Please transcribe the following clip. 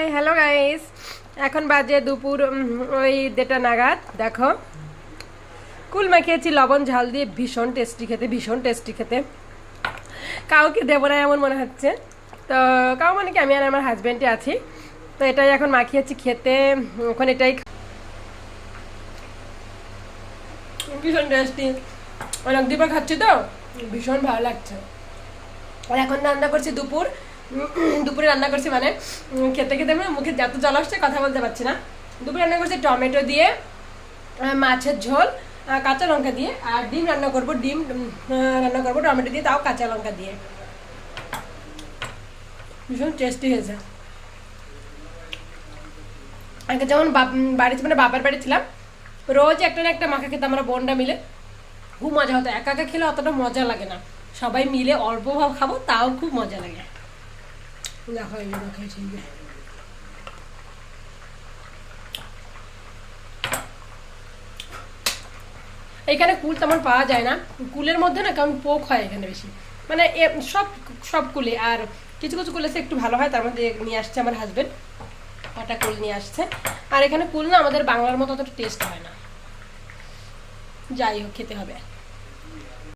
Hi hello guys, এখন বাজে দুপুর ওই 1:30 নাগাদ। দেখো কুল মাখিয়েছি লবণ ঝাল দিয়ে, ভীষণ টেস্টি খেতে। কাউকে দেবো না এমন মনে হচ্ছে। তো কাউ মানে কি, আমি আর আমার হাজব্যান্ডে আছি। তো এটাই এখন মাখিয়েছি খেতে। এখন এটাই ভীষণ টেস্টি, অনেক দিবার খাচ্ছি তো ভীষণ ভালো লাগছে। আর এখন রান্না করছি দুপুরে রান্না করছি, মানে খেতে খেতে আমি মুখে যত জল আসছে কথা বলতে পারছি না। দুপুরে রান্না করছি টমেটো দিয়ে, মাছের ঝোল, কাঁচা লঙ্কা দিয়ে, আর ডিম রান্না করবো টমেটো দিয়ে, তাও কাঁচা লঙ্কা দিয়ে। ভীষণ টেস্টি হয়েছে। আগে যেমন বাড়িতে মানে বাবার বাড়ি ছিলাম, রোজ একটা না একটা মাখা খেতে আমরা বোনরা মিলে, খুব মজা হতো। একা একা খেলে অতটা মজা লাগে না, সবাই মিলে অল্প ভাব খাবো তাও খুব মজা লাগে। দেখো এখানে কুল তেমন পাওয়া যায় না, কুলের মধ্যে না কেমন পোক হয় এখানে বেশি, মানে সব কুলে। আর কিছু কিছু কুলে একটু ভালো হয়, তার মধ্যে নিয়ে আসছে আমার হাজবেন্ড, কটা কুল নিয়ে আসছে। আর এখানে কুল না আমাদের বাংলার মতো অতটা টেস্ট হয় না, যাই হোক খেতে হবে।